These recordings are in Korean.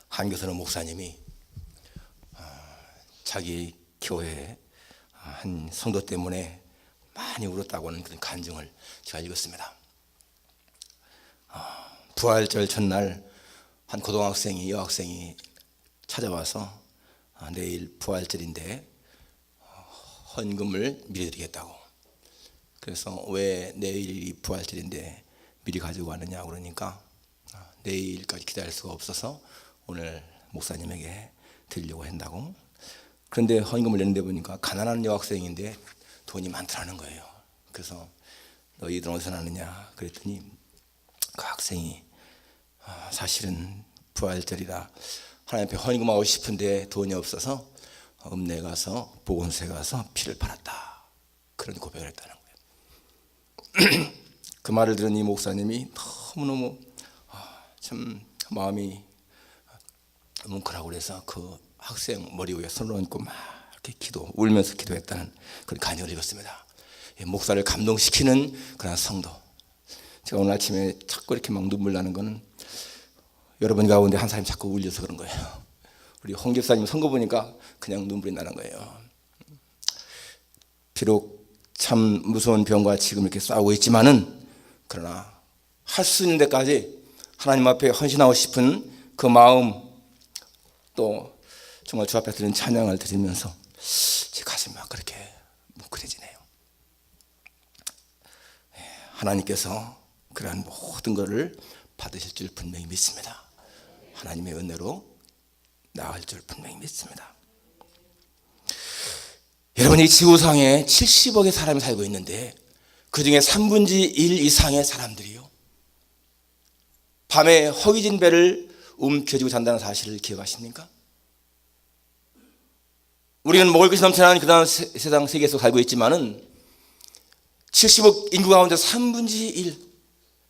한교선의 목사님이 자기 교회 한 성도 때문에 많이 울었다고 하는 그런 간증을 제가 읽었습니다. 부활절 전날 한 고등학생이 여학생이 찾아와서 내일 부활절인데 헌금을 미리 드리겠다고. 그래서 왜 내일이 부활절인데 미리 가지고 왔느냐고 그러니까 내일까지 기다릴 수가 없어서 오늘 목사님에게 드리려고 한다고. 그런데 헌금을 내는데 보니까 가난한 여학생인데 돈이 많더라는 거예요. 그래서 너희들은 어디서 나느냐 그랬더니 그 학생이 사실은 부활절이라 하나님 앞에 헌금하고 싶은데 돈이 없어서 읍내에 가서 보건소에 가서 피를 팔았다, 그런 고백을 했다는 거예요. 그 말을 들은 이 목사님이 너무너무 참 마음이 뭉클하고 그래서 그 학생 머리 위에 손을 얹고 막 이렇게 울면서 기도했다는 그런 간증을 읽었습니다. 목사를 감동시키는 그런 성도. 제가 오늘 아침에 자꾸 이렇게 막 눈물 나는 거는 여러분 가운데 한 사람이 자꾸 울려서 그런 거예요. 우리 홍 집사님 선거 보니까 그냥 눈물이 나는 거예요. 비록 참 무서운 병과 지금 이렇게 싸우고 있지만은 그러나 할 수 있는 데까지 하나님 앞에 헌신하고 싶은 그 마음, 또 정말 주 앞에 드리는 찬양을 드리면서 제 가슴이 막 그렇게 뭉클해지네요. 하나님께서 그러한 모든 것을 받으실 줄 분명히 믿습니다. 하나님의 은혜로 나을 줄 분명히 믿습니다. 여러분, 이 지구상에 70억의 사람이 살고 있는데 그 중에 1/3 이상의 사람들이요, 밤에 허기진 배를 움켜쥐고 잔다는 사실을 기억하십니까? 우리는 먹을 것이 넘쳐나는 그다음 세상 세계에서 살고 있지만은 70억 인구 가운데 1/3,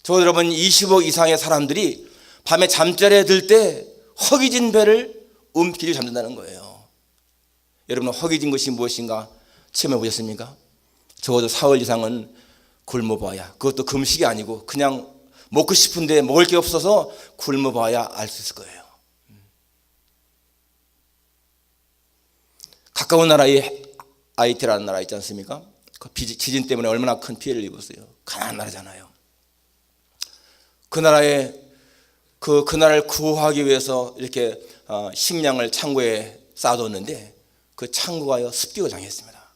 저 여러분 20억 이상의 사람들이 밤에 잠자리에 들 때 허기진 배를 움켜쥐고 잠든다는 거예요. 여러분, 허기진 것이 무엇인가 체험해 보셨습니까? 적어도 4월 이상은 굶어봐야, 그것도 금식이 아니고 그냥 먹고 싶은데 먹을 게 없어서 굶어봐야 알 수 있을 거예요. 가까운 나라에 하이티라는 나라 있지 않습니까? 그 지진 때문에 얼마나 큰 피해를 입었어요. 가난한 나라잖아요. 그 나라에 그 나라를 구하기 위해서 이렇게 식량을 창고에 쌓아뒀는데 그 창고가요 습격을 당했습니다.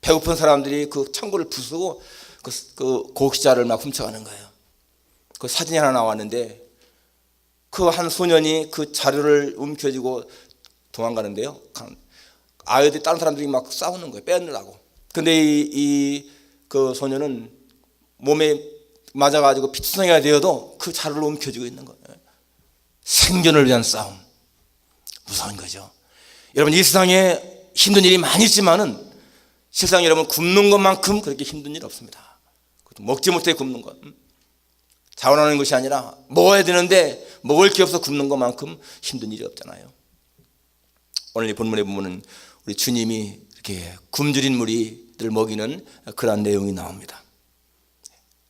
배고픈 사람들이 그 창고를 부수고 그 곡식자를 막 훔쳐가는 거예요. 그 사진이 하나 나왔는데 그 한 소년이 그 자료를 움켜쥐고 도망가는데요. 아이들이 다른 사람들이 막 싸우는 거예요, 빼앗으려고. 근데 그 소년은 몸에 맞아가지고 피투성이가 되어도 그 자료를 움켜쥐고 있는 거예요. 생존을 위한 싸움. 무서운 거죠. 여러분, 이 세상에 힘든 일이 많이 있지만은 세상 여러분 굶는 것만큼 그렇게 힘든 일 없습니다. 먹지 못해 굶는 것, 자원하는 것이 아니라 먹어야 되는데 먹을 게 없어 굶는 것만큼 힘든 일이 없잖아요. 오늘 이 본문에 보면은 우리 주님이 이렇게 굶주린 무리들 먹이는 그런 내용이 나옵니다.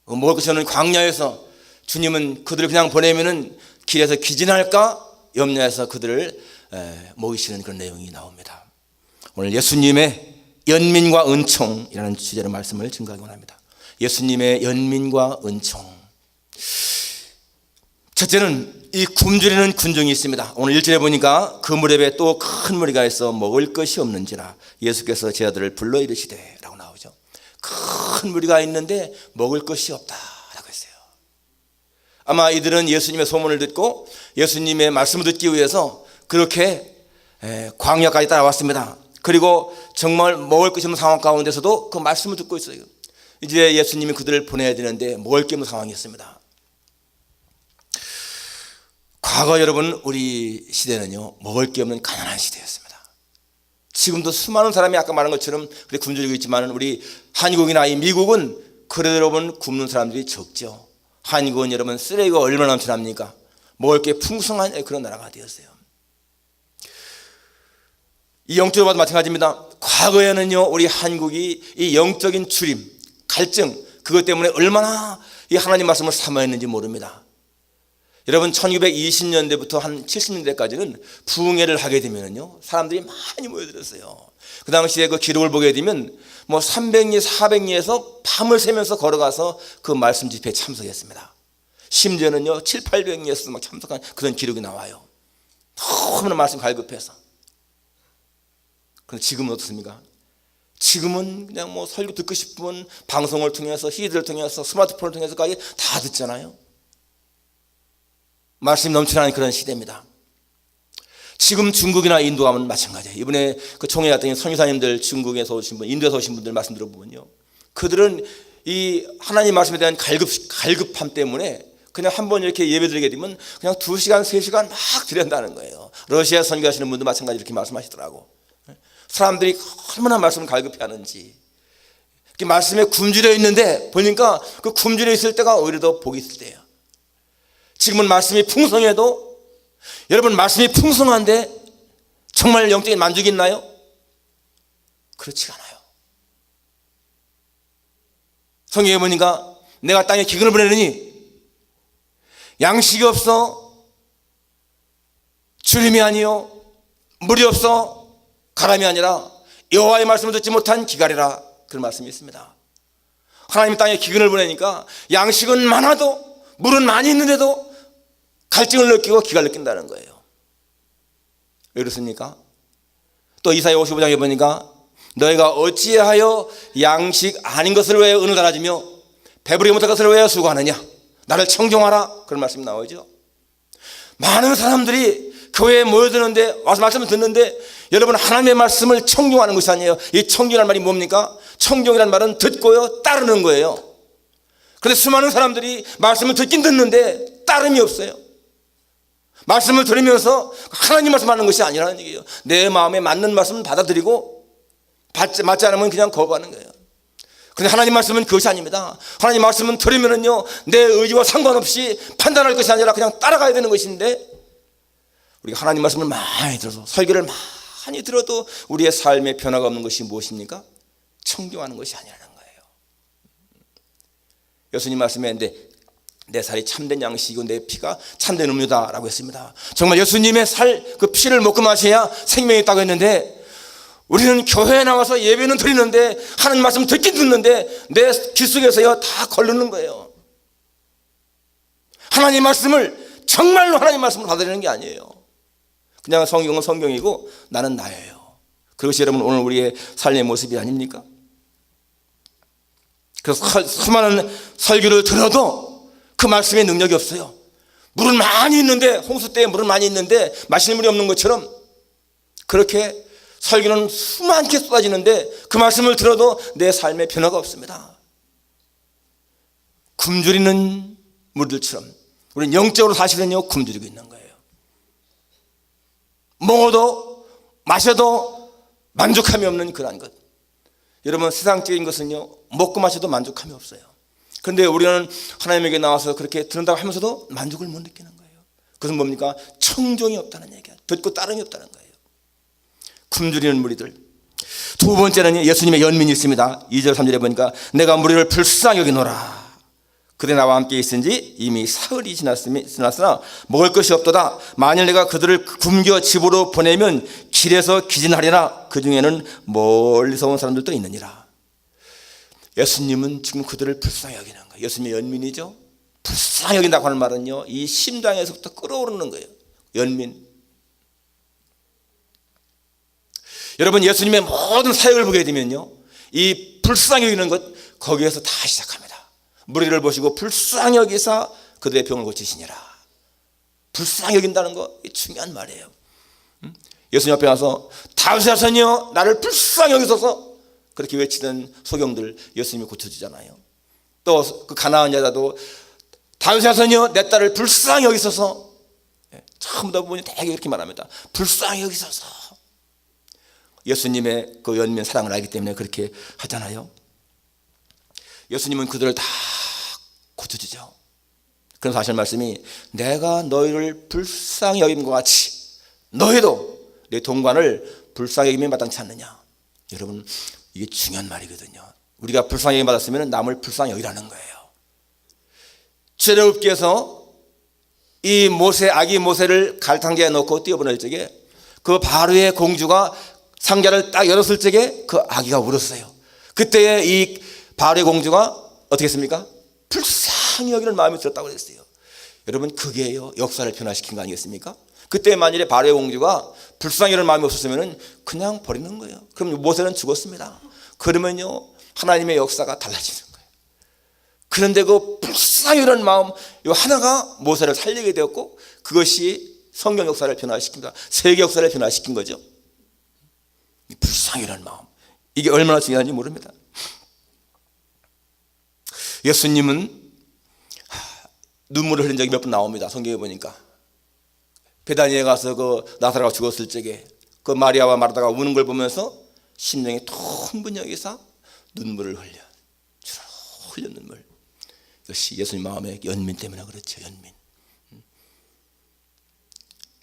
먹을 것이 없는 광야에서 주님은 그들을 그냥 보내면은 길에서 기진할까 염려해서 그들을 먹이시는 그런 내용이 나옵니다. 오늘 예수님의 연민과 은총이라는 주제로 말씀을 증거하기 원합니다. 예수님의 연민과 은총. 첫째는 이 굶주리는 군중이 있습니다. 오늘 1절에 보니까 그 무렵에 또 큰 무리가 있어 먹을 것이 없는지라 예수께서 제 아들을 불러 이르시되 라고 나오죠. 큰 무리가 있는데 먹을 것이 없다라고 했어요. 아마 이들은 예수님의 소문을 듣고 예수님의 말씀을 듣기 위해서 그렇게 광야까지 따라왔습니다. 그리고 정말 먹을 것이 없는 상황 가운데서도 그 말씀을 듣고 있어요. 이제 예수님이 그들을 보내야 되는데 먹을 게 없는 상황이었습니다. 과거 여러분 우리 시대는요 먹을 게 없는 가난한 시대였습니다. 지금도 수많은 사람이 아까 말한 것처럼 그렇게 굶주리고 있지만 우리 한국이나 이 미국은 그래도 여러분 굶는 사람들이 적죠. 한국은 여러분 쓰레기가 얼마나 넘쳐납니까? 먹을 게 풍성한 그런 나라가 되었어요. 이 영적으로 봐도 마찬가지입니다. 과거에는요 우리 한국이 이 영적인 주림, 갈증, 그것 때문에 얼마나 이 하나님 말씀을 사모했는지 모릅니다. 여러분 1920년대부터 한 70년대까지는 부흥회를 하게 되면요 사람들이 많이 모여들었어요. 그 당시에 그 기록을 보게 되면 뭐 300리, 400리에서 밤을 새면서 걸어가서 그 말씀 집회에 참석했습니다. 심지어는요 7, 800리에서도 막 참석한 그런 기록이 나와요. 너무나 말씀 갈급해서. 그런데 지금은 어떻습니까? 지금은 그냥 뭐 설교 듣고 싶으면 방송을 통해서, CD를 통해서, 스마트폰을 통해서까지 다 듣잖아요. 말씀이 넘쳐나는 그런 시대입니다. 지금 중국이나 인도 가면 마찬가지예요. 이번에 그 총회 갔더니 선교사님들, 중국에서 오신 분, 인도에서 오신 분들 말씀 들어보면요, 그들은 이 하나님 말씀에 대한 갈급함 때문에 그냥 한번 이렇게 예배 드리게 되면 그냥 2시간, 3시간 막 드린다는 거예요. 러시아 선교하시는 분도 마찬가지 이렇게 말씀하시더라고. 사람들이 얼마나 말씀을 갈급해 하는지. 말씀에 굶주려 있는데 보니까 그 굶주려 있을 때가 오히려 더 복이 있을 때예요. 지금은 말씀이 풍성해도, 여러분 말씀이 풍성한데 정말 영적인 만족이 있나요? 그렇지가 않아요. 성경에 보니까 내가 땅에 기근을 보내느니 양식이 없어 주림이 아니요 물이 없어 가람이 아니라 여호와의 말씀을 듣지 못한 기갈이라, 그런 말씀이 있습니다. 하나님 땅에 기근을 보내니까 양식은 많아도 물은 많이 있는데도 갈증을 느끼고 기갈을 느낀다는 거예요. 왜 그렇습니까? 또 이사야 55장에 보니까 너희가 어찌하여 양식 아닌 것을 왜 은을 달아주며 배부르게 못할 것을 왜 수고하느냐, 나를 청종하라, 그런 말씀이 나오죠. 많은 사람들이 교회에 모여드는데, 와서 말씀을 듣는데, 여러분 하나님의 말씀을 청종하는 것이 아니에요. 이 청종이라는 말이 뭡니까? 청종이라는 말은 듣고요 따르는 거예요. 그런데 수많은 사람들이 말씀을 듣긴 듣는데 따름이 없어요. 말씀을 들으면서 하나님 말씀하는 것이 아니라는 얘기예요. 내 마음에 맞는 말씀은 받아들이고 맞지 않으면 그냥 거부하는 거예요. 그런데 하나님 말씀은 그것이 아닙니다. 하나님 말씀은 들으면은요 내 의지와 상관없이 판단할 것이 아니라 그냥 따라가야 되는 것인데, 우리가 하나님 말씀을 많이 들어서, 설교를 많이 들어도 우리의 삶에 변화가 없는 것이 무엇입니까? 청종하는 것이 아니라는 거예요. 예수님 말씀에 내 살이 참된 양식이고 내 피가 참된 음료다라고 했습니다. 정말 예수님의 살, 그 피를 먹고 마셔야 생명이 있다고 했는데, 우리는 교회에 나와서 예배는 드리는데 하나님 말씀 듣긴 듣는데 내 귀 속에서요 다 걸르는 거예요. 하나님 말씀을 정말로 하나님 말씀을 받아들이는 게 아니에요. 그냥 성경은 성경이고 나는 나예요. 그것이 여러분 오늘 우리의 삶의 모습이 아닙니까? 그래서 수많은 설교를 들어도 그 말씀에 능력이 없어요. 물은 많이 있는데, 홍수 때에 물은 많이 있는데 마실 물이 없는 것처럼, 그렇게 설교는 수많게 쏟아지는데 그 말씀을 들어도 내 삶에 변화가 없습니다. 굶주리는 물들처럼 우리는 영적으로 사실은요 굶주리고 있는 거예요. 먹어도 마셔도 만족함이 없는 그러한 것. 여러분 세상적인 것은요 먹고 마셔도 만족함이 없어요. 그런데 우리는 하나님에게 나와서 그렇게 듣는다고 하면서도 만족을 못 느끼는 거예요. 그것은 뭡니까? 청종이 없다는 얘기야. 듣고 따름이 없다는 거예요. 굶주리는 무리들. 두 번째는 예수님의 연민이 있습니다. 2절 3절에 보니까 내가 무리를 불쌍히 여기노라. 그대 나와 함께 있은지 이미 사흘이 지났으나 먹을 것이 없도다. 만일 내가 그들을 굶겨 집으로 보내면 길에서 기진하리라. 그 중에는 멀리서 온 사람들도 있느니라. 예수님은 지금 그들을 불쌍히 여기는 거예요. 예수님의 연민이죠. 불쌍히 여긴다고 하는 말은요 이 심장에서부터 끓어오르는 거예요. 연민. 여러분 예수님의 모든 사역을 보게 되면요 이 불쌍히 여기는 것, 거기에서 다 시작합니다. 무리를 보시고 불쌍히 여기사 그들의 병을 고치시니라. 불쌍히 여긴다는 거 중요한 말이에요. 예수님 앞에 와서 다윗의 자손이여 나를 불쌍히 여기소서, 그렇게 외치던 소경들 예수님이 고쳐주잖아요. 또 그 가나안 여자도 다윗의 자손이여 내 딸을 불쌍히 여기소서, 처음 보니 되게 이렇게 말합니다. 불쌍히 여기소서. 예수님의 그 연민 사랑을 알기 때문에 그렇게 하잖아요. 예수님은 그들을 다 고쳐주죠. 그래서 하실 말씀이 내가 너희를 불쌍히 여김과 같이 너희도 내 동관을 불쌍히 여김에 마땅치 않느냐. 여러분 이게 중요한 말이거든요. 우리가 불쌍히 여김 받았으면 남을 불쌍히 여기라는 거예요. 죄를 없게 해서 이 모세, 아기 모세를 갈탕기에 넣고 띄어보낼 적에 그 바로의 공주가 상자를 딱 열었을 적에 그 아기가 울었어요. 그때에 이 바로의 공주가 어떻게 했습니까? 불쌍히 여기는 마음이 들었다고 그랬어요. 여러분, 그게요 역사를 변화시킨 거 아니겠습니까? 그때 만일에 바로의 공주가 불쌍히 여기는 마음이 없었으면 그냥 버리는 거예요. 그럼 모세는 죽었습니다. 그러면요 하나님의 역사가 달라지는 거예요. 그런데 그 불쌍히 여기는 마음 이 하나가 모세를 살리게 되었고, 그것이 성경 역사를 변화시킵니다. 세계 역사를 변화시킨 거죠. 불쌍히 여기는 마음, 이게 얼마나 중요한지 모릅니다. 예수님은 눈물을 흘린 적이 몇 번 나옵니다. 성경에 보니까 베다니에 가서 그 나사로가 죽었을 적에 그 마리아와 마르다가 우는 걸 보면서 심령이 통분히 여기서 눈물을 주로 흘려 눈물. 이것이 예수님 마음의 연민 때문에 그렇죠. 연민.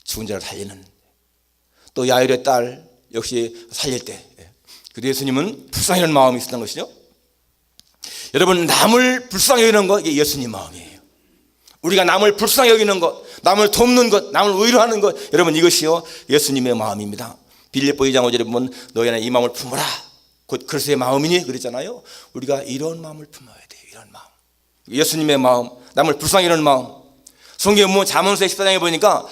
죽은 자를 살리는, 또 야일의 딸 역시 살릴 때, 그래도 예수님은 불쌍히 여기는 마음이 있었던 것이죠. 여러분, 남을 불쌍히 여기는 것, 이게 예수님 마음이에요. 우리가 남을 불쌍히 여기는 것, 남을 돕는 것, 남을 위로하는 것, 여러분 이것이요 예수님의 마음입니다. 빌립보 2장 5절에 보면 너희 안에 이 마음을 품어라, 곧 그리스도의 마음이니 그랬잖아요. 우리가 이런 마음을 품어야 돼요. 이런 마음, 예수님의 마음, 남을 불쌍히 여기는 마음. 성경에 보면 잠언서 14장에 보니까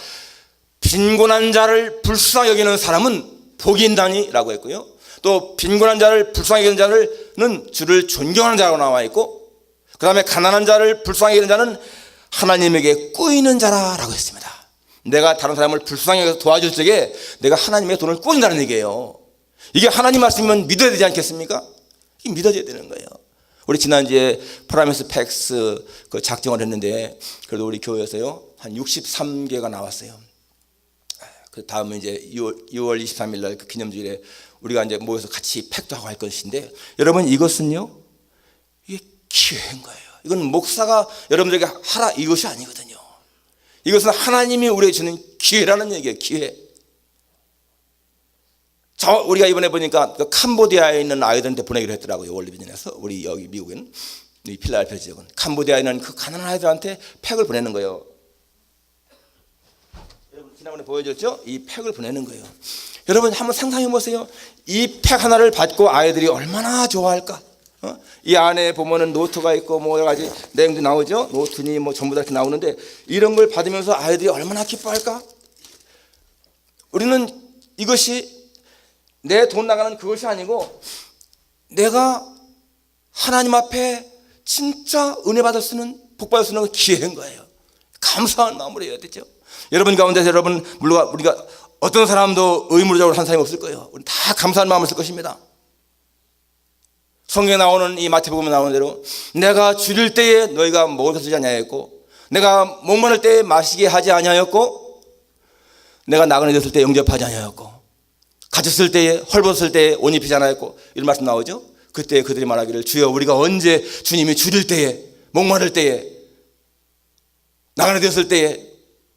빈곤한 자를 불쌍히 여기는 사람은 복이 있다니라고 했고요, 또 빈곤한 자를 불쌍히 여기는 자는 주를 존경하는 자라고 나와 있고, 그 다음에 가난한 자를 불쌍히 여기는 자는 하나님에게 꾸이는 자라고 했습니다. 내가 다른 사람을 불쌍히 여겨서 도와줄 적에 내가 하나님의 돈을 꾸인다는 얘기예요. 이게 하나님 말씀이면 믿어야 되지 않겠습니까? 이게 믿어져야 되는 거예요. 우리 지난주에 프라미스 팩스 그 작정을 했는데, 그래도 우리 교회에서요 한 63개가 나왔어요. 그 다음은 이제 6월 23일 날 그 기념주일에 우리가 이제 모여서 같이 팩도 하고 할 것인데, 여러분 이것은요 이게 기회인 거예요. 이건 목사가 여러분들에게 하라 이것이 아니거든요. 이것은 하나님이 우리에게 주는 기회라는 얘기예요. 기회. 우리가 이번에 보니까 그 캄보디아에 있는 아이들한테 보내기로 했더라고요. 월드비전에서. 우리 여기 미국에는, 이 필라델피아 지역은 캄보디아에 있는 그 가난한 아이들한테 팩을 보내는 거예요. 여러분 지난번에 보여줬죠? 이 팩을 보내는 거예요. 여러분 한번 상상해 보세요. 이 팩 하나를 받고 아이들이 얼마나 좋아할까? 이 안에 보면은 노트가 있고 뭐 여러 가지 내용도 나오죠. 노트니 뭐 전부 다 이렇게 나오는데, 이런 걸 받으면서 아이들이 얼마나 기뻐할까? 우리는 이것이 내 돈 나가는 그것이 아니고, 내가 하나님 앞에 진짜 은혜 받을 수 있는, 복 받을 수 있는 기회인 거예요. 감사한 마음으로 해야 되죠. 여러분 가운데서 여러분, 물론 우리가 어떤 사람도 의무적으로 한 사람이 없을 거예요. 우리 다 감사한 마음을 쓸 것입니다. 성경에 나오는 이 마태복음에 나오는 대로 내가 줄일 때에 너희가 먹을 것을 주지 아니하였고, 내가 목마를 때에 마시게 하지 아니하였고, 내가 나그네 됐을 때 영접하지 아니하였고, 갇혔을 때에 헐벗을 때에 옷 입히지 않았고, 이런 말씀 나오죠. 그때 그들이 말하기를 주여 우리가 언제 주님이 줄일 때에, 목마를 때에, 나그네 됐을 때에,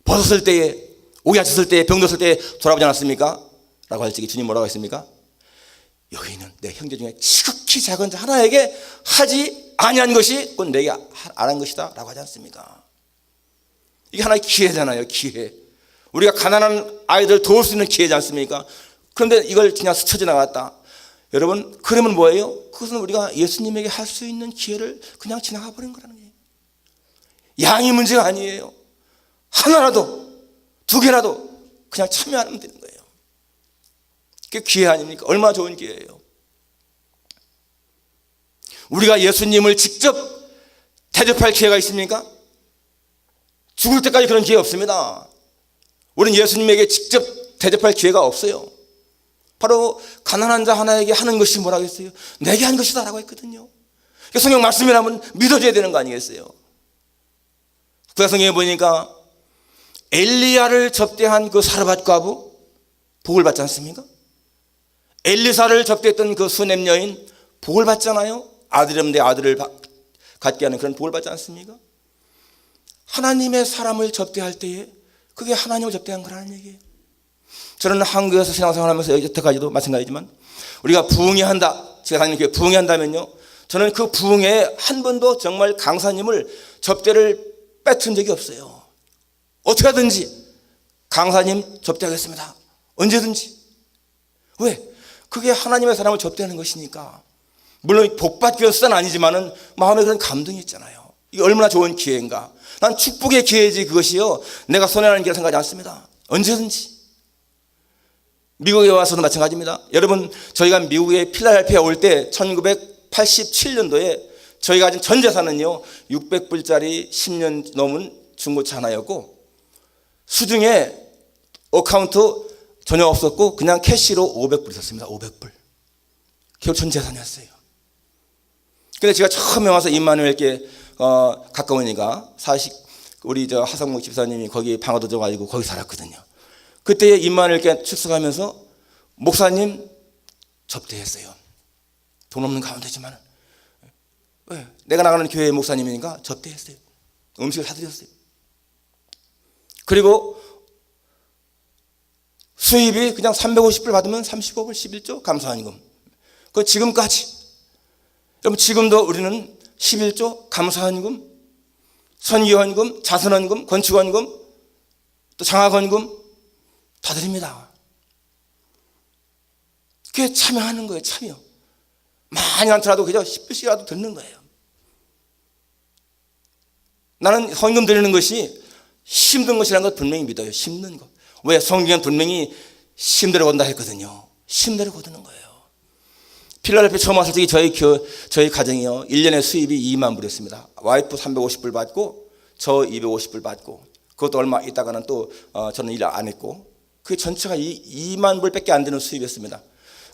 벗었을 때에, 오기 갇혔을 때에, 병들었을 때에 돌아보지 않았습니까? 라고 할 적에 주님 뭐라고 했습니까? 여기는 내 형제 중에 지극히 작은 자 하나에게 하지 아니한 것이 곧 내게 안 한 것이다 라고 하지 않습니까? 이게 하나의 기회잖아요. 기회. 우리가 가난한 아이들 도울 수 있는 기회지 않습니까? 그런데 이걸 그냥 스쳐 지나갔다. 여러분 그러면 뭐예요? 그것은 우리가 예수님에게 할 수 있는 기회를 그냥 지나가 버린 거라는 거예요. 양이 문제가 아니에요. 하나라도 두 개라도 그냥 참여하면 되는 거예요. 그게 기회 아닙니까? 얼마나 좋은 기회예요. 우리가 예수님을 직접 대접할 기회가 있습니까? 죽을 때까지 그런 기회 없습니다. 우리는 예수님에게 직접 대접할 기회가 없어요. 바로 가난한 자 하나에게 하는 것이 뭐라고 했어요? 내게 한 것이다 라고 했거든요. 성경 말씀이라면 믿어줘야 되는 거 아니겠어요? 구약성경에 보니까 엘리야를 접대한 그 사르밧 과부 복을 받지 않습니까? 엘리사를 접대했던 그 수넴 여인 복을 받잖아요. 아들이 없는데 아들을 갖게 하는 그런 복을 받지 않습니까? 하나님의 사람을 접대할 때에 그게 하나님을 접대한 거라는 얘기예요. 저는 한국에서 신앙생활하면서 여태까지도 마찬가지지만, 우리가 부흥회한다, 제가 다니는 교회 부흥회한다면요, 저는 그 부흥회에 한 번도 정말 강사님을 접대를 빼튼 적이 없어요. 어떻게 하든지 강사님 접대하겠습니다. 언제든지. 왜? 그게 하나님의 사람을 접대하는 것이니까. 물론 복받기 위한 수단은 아니지만은 마음에 그런 감동이 있잖아요. 이게 얼마나 좋은 기회인가. 난 축복의 기회지 그것이요. 내가 손해라는 기회를 생각하지 않습니다. 언제든지. 미국에 와서도 마찬가지입니다. 여러분, 저희가 미국에 필라델피아에 올 때 1987년도에 저희가 가진 전 재산은요 600불짜리 10년 넘은 중고차 하나였고, 수중에 어카운트 전혀 없었고 그냥 캐시로 500불 있었습니다. 500불. 결국 전 재산이었어요. 근데 제가 처음에 와서 임마누엘께 가까우니까 우리 하성목 집사님이 거기 방어도 들어가지고 거기 살았거든요. 그때 임마누엘께 출석하면서 목사님 접대했어요. 돈 없는 가운데지만 왜? 내가 나가는 교회 목사님이니까 접대했어요. 음식을 사드렸어요. 그리고 수입이 그냥 350불 받으면 30억을 11조 감사헌금. 그 지금까지. 여러분, 지금도 우리는 11조 감사헌금, 선교헌금, 자선헌금, 건축헌금, 또 장학헌금 다 드립니다. 그게 참여하는 거예요. 참여. 많이 않더라도 그저 10불씩이라도 듣는 거예요. 나는 헌금 드리는 것이 힘든 것이라는 걸 분명히 믿어요. 힘든 것. 왜? 성경은 분명히 힘대로 건다 했거든요. 힘대로 거두는 거예요. 필라델피아 처음 왔을 때 저희 가정이요 1년에 수입이 2만 불이었습니다. 와이프 350불 받고 저 250불 받고, 그것도 얼마 있다가는 또 저는 일 안 했고, 그게 전체가 2만 불밖에 안 되는 수입이었습니다.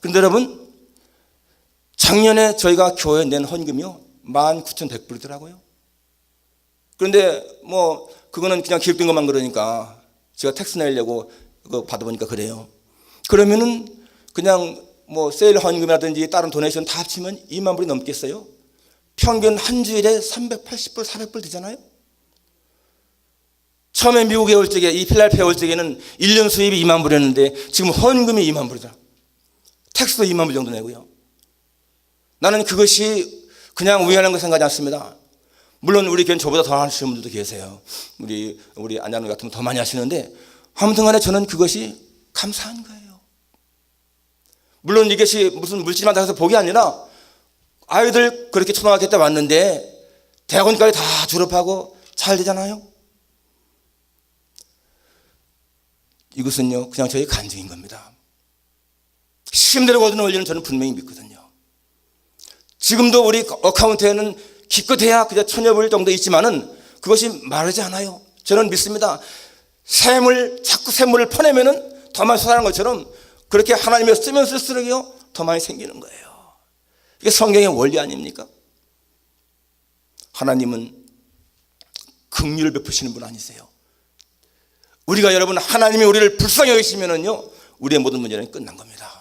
그런데 여러분, 작년에 저희가 교회에 낸 헌금이요 19,100불이더라고요. 그런데 뭐 그거는 그냥 기록된 것만 그러니까 제가 텍스 내려고 그거 받아보니까 그래요. 그러면은 그냥 뭐 세일 헌금이라든지 다른 도네이션 다 합치면 2만 불이 넘겠어요. 평균 한 주일에 380불, 400불 되잖아요. 처음에 미국에 올 적에, 이 필라델피아에 올 적에는 1년 수입이 2만 불이었는데 지금 헌금이 2만 불이다. 텍스도 2만 불 정도 내고요. 나는 그것이 그냥 우연한 거 생각하지 않습니다. 물론 우리 교회는 저보다 더 하시는 분들도 계세요. 우리 안양님 같은 분 더 많이 하시는데, 아무튼 간에 저는 그것이 감사한 거예요. 물론 이것이 무슨 물질만 다 해서 복이 아니라, 아이들 그렇게 초등학교 때 왔는데 대학원까지 다 졸업하고 잘 되잖아요. 이것은요 그냥 저희 간증인 겁니다. 힘대로 거두는 원리는 저는 분명히 믿거든요. 지금도 우리 어카운트에는 기껏해야 그저 1,000여 정도 있지만은 그것이 마르지 않아요. 저는 믿습니다. 자꾸 샘물을 퍼내면은 더 많이 솟아나는 것처럼 그렇게 하나님의 쓰면 쓸수록요 더 많이 생기는 거예요. 이게 성경의 원리 아닙니까? 하나님은 긍휼을 베푸시는 분 아니세요. 우리가 여러분 하나님이 우리를 불쌍히 여기시면은요 우리의 모든 문제는 끝난 겁니다.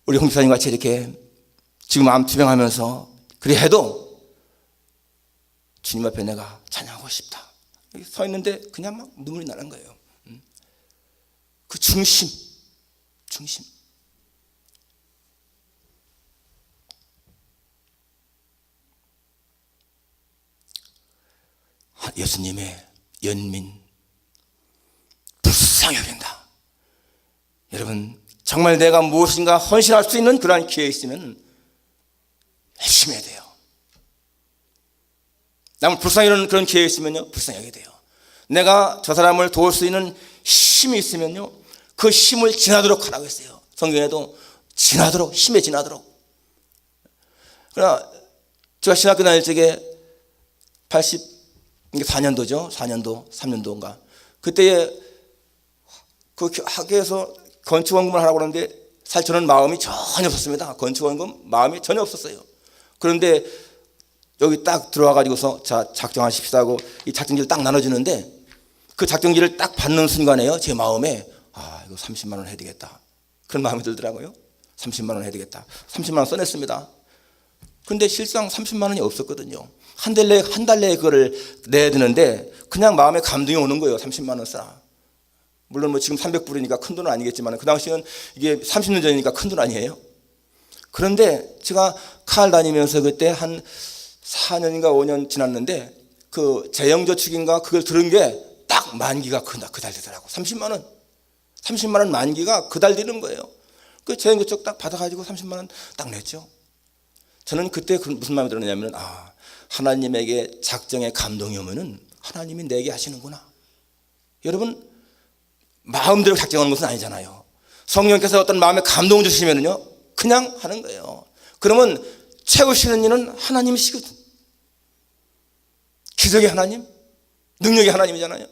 우리 홍집사님 같이 이렇게 지금 마음 투명하면서 그래 해도 주님 앞에 내가 찬양하고 싶다. 서 있는데 그냥 막 눈물이 나는 거예요. 그 중심. 예수님의 연민 불쌍히 여긴다. 여러분 정말 내가 무엇인가 헌신할 수 있는 그러한 기회 있으면 열심히 해야 돼요. 남을 불쌍히 여기는 그런 기회 있으면요 불쌍히 여겨야 돼요. 내가 저 사람을 도울 수 있는 힘이 있으면요 그 힘을 지나도록 하라고 했어요. 성경에도 지나도록, 힘에 지나도록. 그러나 제가 신학교 다닐 적에 84년도죠. 4년도, 3년도인가. 그때에 그 학교에서 건축원금을 하라고 그러는데 사실 저는 마음이 전혀 없었습니다. 건축원금 마음이 전혀 없었어요. 그런데 여기 딱 들어와가지고서 자 작정하십시오 하고 이 작정지를 딱 나눠주는데 그 작정지를 딱 받는 순간에요 제 마음에 이거 30만 원 해야 되겠다 그런 마음이 들더라고요. 30만 원 해야 되겠다. 30만 원 써냈습니다. 근데 실상 30만 원이 없었거든요. 한 달 내에 그거를 내야 되는데 그냥 마음에 감동이 오는 거예요. 30만 원 쓰라. 물론 뭐 지금 300불이니까 큰 돈은 아니겠지만 그 당시는 이게 30년 전이니까 큰 돈 아니에요. 그런데 제가 칼 다니면서 그때 한 4년인가 5년 지났는데 그 재형저축인가 그걸 들은 게 딱 만기가 그달 되더라고. 30만 원 만기가 그달 되는 거예요. 그 재형저축 딱 받아가지고 30만 원 딱 냈죠. 저는 그때 무슨 마음이 들었냐면 하나님에게 작정에 감동이 오면은 하나님이 내게 하시는구나. 여러분 마음대로 작정하는 것은 아니잖아요. 성령께서 어떤 마음에 감동을 주시면은요 그냥 하는 거예요. 그러면 채우시는 이는 하나님이시거든. 기적의 하나님, 능력의 하나님이잖아요.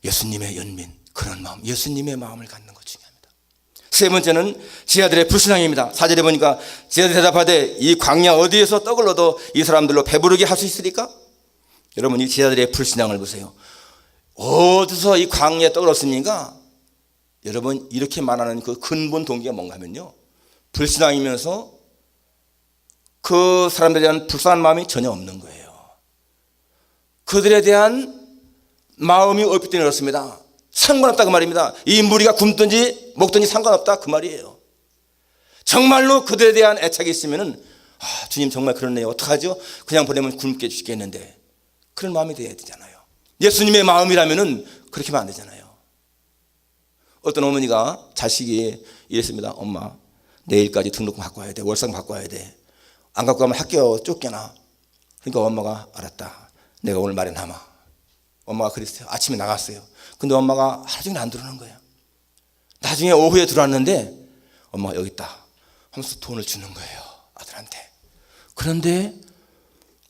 예수님의 연민, 그런 마음, 예수님의 마음을 갖는 것 중요합니다. 세 번째는 제자들의 불신앙입니다. 4절에 보니까 제자들이 대답하되 이 광야 어디에서 떡을 얻어 이 사람들로 배부르게 할 수 있으리까? 여러분 이 제자들의 불신앙을 보세요. 어디서 이 광야에 떡을 얻습니까? 여러분 이렇게 말하는 그 근본 동기가 뭔가 하면요, 불신앙이면서 그 사람들에 대한 불쌍한 마음이 전혀 없는 거예요. 그들에 대한 마음이 없기 때문에 그렇습니다. 상관없다 그 말입니다. 이 무리가 굶든지 먹든지 상관없다 그 말이에요. 정말로 그들에 대한 애착이 있으면은 주님 정말 그러네요. 어떡하죠? 그냥 보내면 굶게 죽겠는데, 그런 마음이 돼야 되잖아요. 예수님의 마음이라면은 그렇게 하면 안 되잖아요. 어떤 어머니가 자식이 이랬습니다. 엄마 내일까지 등록금 갖고 와야 돼. 월세금 갖고 와야 돼. 안 갖고 가면 학교 쫓겨나. 그러니까 엄마가 알았다. 내가 오늘 마련하마. 엄마가 그랬어요. 아침에 나갔어요. 근데 엄마가 하루 종일 안 들어오는 거예요. 나중에 오후에 들어왔는데 엄마가 여기 있다 하면서 돈을 주는 거예요, 아들한테. 그런데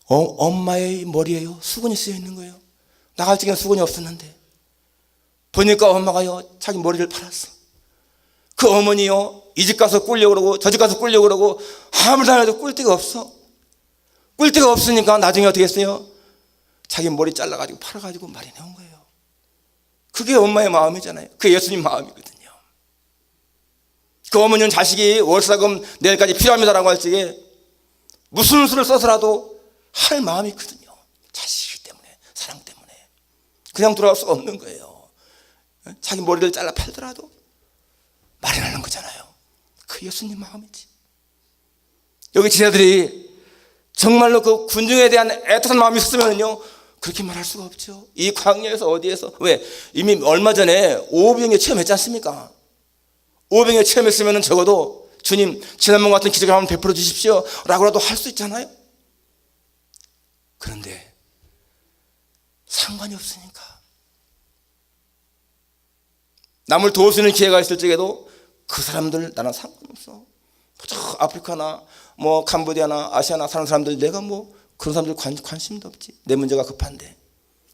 엄마의 머리에요 수건이 쓰여 있는 거예요. 나갈 적에는 수건이 없었는데 보니까 엄마가요 자기 머리를 팔았어. 그 어머니요 이 집 가서 꿀려고 그러고 저 집 가서 꿀려고 그러고 아무리 다녀도 꿀 데가 없어. 꿀 데가 없으니까 나중에 어떻게 했어요? 자기 머리 잘라가지고 팔아가지고 마련해 온 거예요. 그게 엄마의 마음이잖아요. 그게 예수님 마음이거든요. 그 어머니는 자식이 월세금 내일까지 필요합니다라고 할 적에 무슨 수를 써서라도 할 마음이 있거든요. 자식 때문에, 사랑 때문에 그냥 돌아갈 수가 없는 거예요. 자기 머리를 잘라 팔더라도 마련하는 거잖아요. 그 예수님 마음이지. 여기 제자들이 정말로 그 군중에 대한 애틋한 마음이 있었으면요 그렇게 말할 수가 없죠. 이 광야에서 어디에서, 왜? 이미 얼마 전에 오병이어 체험했지 않습니까? 오병이어 체험했으면 적어도 주님 지난번 같은 기적을 한번 베풀어 주십시오 라고라도 할 수 있잖아요. 그런데 상관이 없으니까 남을 도울 수 있는 기회가 있을 적에도 그 사람들 나는 상관없어. 저 아프리카나 뭐 캄보디아나 아시아나 사는 사람들 내가 뭐 그런 사람들 관심도 없지. 내 문제가 급한데.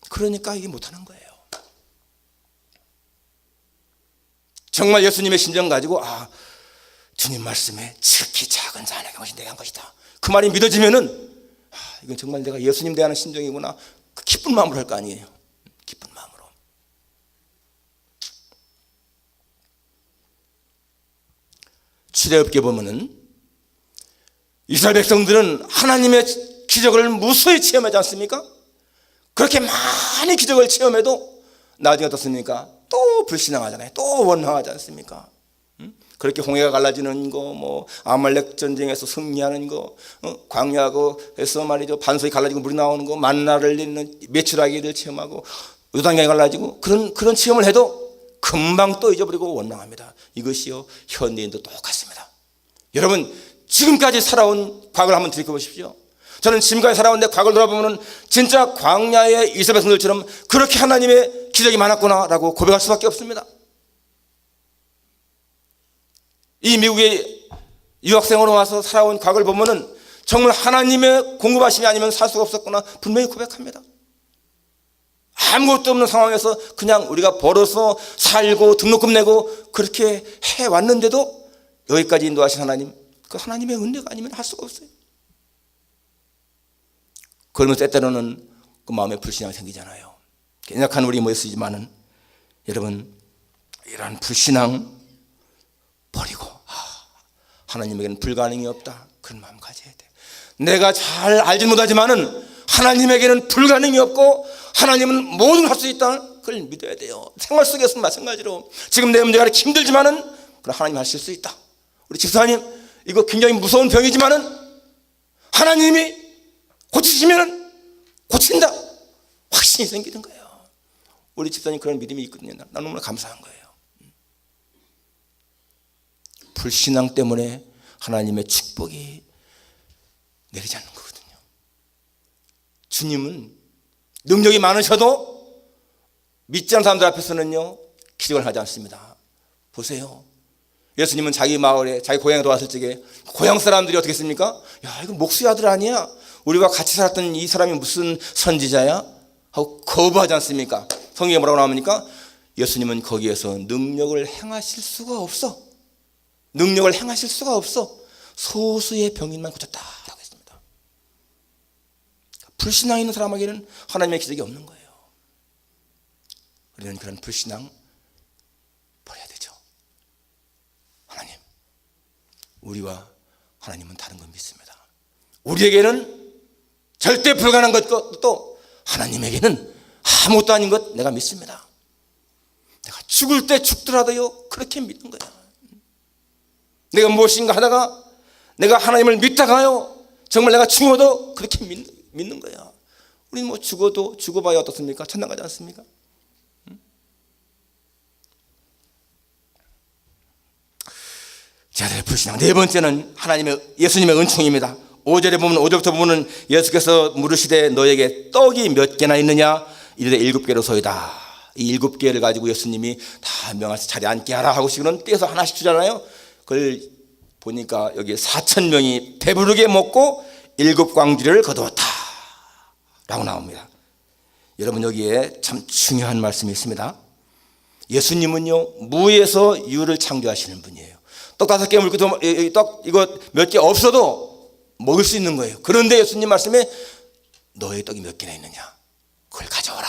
그러니까 이게 못하는 거예요. 정말 예수님의 심정 가지고 주님 말씀에 지극히 작은 자에게 것이 내가 한 것이다. 그 말이 믿어지면은 이건 정말 내가 예수님 대하는 심정이구나. 그 기쁜 마음으로 할 거 아니에요. 기쁜 마음으로. 출애굽기에 보면은 이스라엘 백성들은 하나님의 기적을 무수히 체험하지 않습니까? 그렇게 많이 기적을 체험해도 나중에 어떻습니까? 또 불신앙하잖아요. 또 원망하지 않습니까? 그렇게 홍해가 갈라지는 거, 뭐 아말렉 전쟁에서 승리하는 거, 광야에서 말이죠 반석이 갈라지고 물이 나오는 거, 만나를 내리는 메추라기를 체험하고 요단강이 갈라지고 그런 체험을 해도 금방 또 잊어버리고 원망합니다. 이것이요 현대인도 똑같습니다. 여러분 지금까지 살아온 과거를 한번 들이켜보십시오. 저는 지금까지 살아온데 과거를 돌아보면 진짜 광야의 이스라엘 백성들처럼 그렇게 하나님의 기적이 많았구나라고 고백할 수밖에 없습니다. 이 미국에 유학생으로 와서 살아온 과거를 보면 정말 하나님의 공급하심이 아니면 살 수가 없었구나 분명히 고백합니다. 아무것도 없는 상황에서 그냥 우리가 벌어서 살고 등록금 내고 그렇게 해왔는데도 여기까지 인도하신 하나님, 그 하나님의 은혜가 아니면 할 수가 없어요. 그러면 때때로는 그 마음에 불신앙이 생기잖아요. 연약한 우리 모였지만은 여러분 이러한 불신앙 버리고 하나님에게는 불가능이 없다 그런 마음 가져야 돼. 내가 잘 알지 못하지만은 하나님에게는 불가능이 없고 하나님은 뭐든 할 수 있다 그걸 믿어야 돼요. 생활 속에서는 마찬가지로 지금 내 문제가 힘들지만은 그럼 하나님 하실 수 있다. 우리 집사님 이거 굉장히 무서운 병이지만은 하나님이 고치시면 고친다. 확신이 생기는 거예요. 우리 집사님 그런 믿음이 있거든요. 난 너무나 감사한 거예요. 불신앙 때문에 하나님의 축복이 내리지 않는 거거든요. 주님은 능력이 많으셔도 믿지 않는 사람들 앞에서는요 기적을 하지 않습니다. 보세요. 예수님은 자기 마을에 자기 고향에 돌아왔을 적에 고향 사람들이 어떻게 했습니까? 야, 이거 목수의 아들 아니야? 우리가 같이 살았던 이 사람이 무슨 선지자야? 하고 거부하지 않습니까? 성경에 뭐라고 나옵니까? 예수님은 거기에서 능력을 행하실 수가 없어. 능력을 행하실 수가 없어. 소수의 병인만 고쳤다라고 했습니다. 불신앙 있는 사람에게는 하나님의 기적이 없는 거예요. 우리는 그런 불신앙 버려야 되죠. 하나님, 우리와 하나님은 다른 걸 믿습니다. 우리에게는 절대 불가능한 것도 하나님에게는 아무것도 아닌 것 내가 믿습니다. 내가 죽을 때 죽더라도요 그렇게 믿는 거야. 내가 무엇인가 하다가 내가 하나님을 믿다가요 정말 내가 죽어도 그렇게 믿는 거야. 우리 뭐 죽어봐야 어떻습니까? 천당 가지 않습니까? 제자들의 불신앙. 네 번째는 예수님의 은총입니다. 5절에 보면 5절부터 보면 예수께서 물으시되 너에게 떡이 몇 개나 있느냐? 이르되 7개로 소이다. 이 7개를 가지고 예수님이 다 명하시 자리에 앉게 하라 하고서는 떼서 하나씩 주잖아요. 그걸 보니까 여기 4,000명이 배부르게 먹고 7광주리를 거두었다 라고 나옵니다. 여러분 여기에 참 중요한 말씀이 있습니다. 예수님은요 무에서 유를 창조하시는 분이에요. 떡 5개 물고 떡 이거 몇 개 없어도 먹을 수 있는 거예요. 그런데 예수님 말씀에 너의 떡이 몇 개나 있느냐? 그걸 가져와라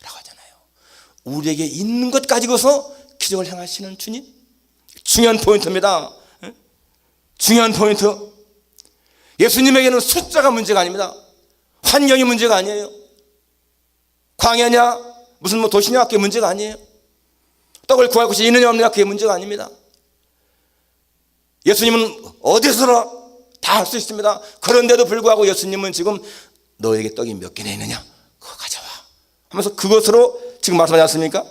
라고 하잖아요. 우리에게 있는 것 가지고서 기적을 행하시는 주님. 중요한 포인트입니다. 중요한 포인트. 예수님에게는 숫자가 문제가 아닙니다. 환경이 문제가 아니에요. 광야냐 무슨 뭐 도시냐 그게 문제가 아니에요. 떡을 구할 곳이 있느냐 없느냐 그게 문제가 아닙니다. 예수님은 어디서나 다 할 수 있습니다. 그런데도 불구하고 예수님은 지금 너에게 떡이 몇 개나 있느냐 그거 가져와 하면서 그것으로 지금 말씀하지 않습니까?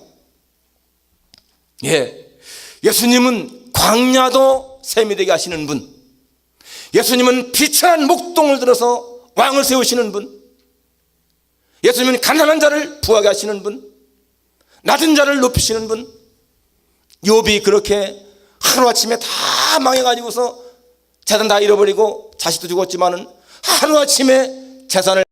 예, 예수님은 광야도 샘이 되게 하시는 분, 예수님은 비천한 목동을 들어서 왕을 세우시는 분, 예수님은 가난한 자를 부하게 하시는 분, 낮은 자를 높이시는 분. 욥이 그렇게 하루아침에 다 망해가지고서 재산 다 잃어버리고 자식도 죽었지만은 하루아침에 재산을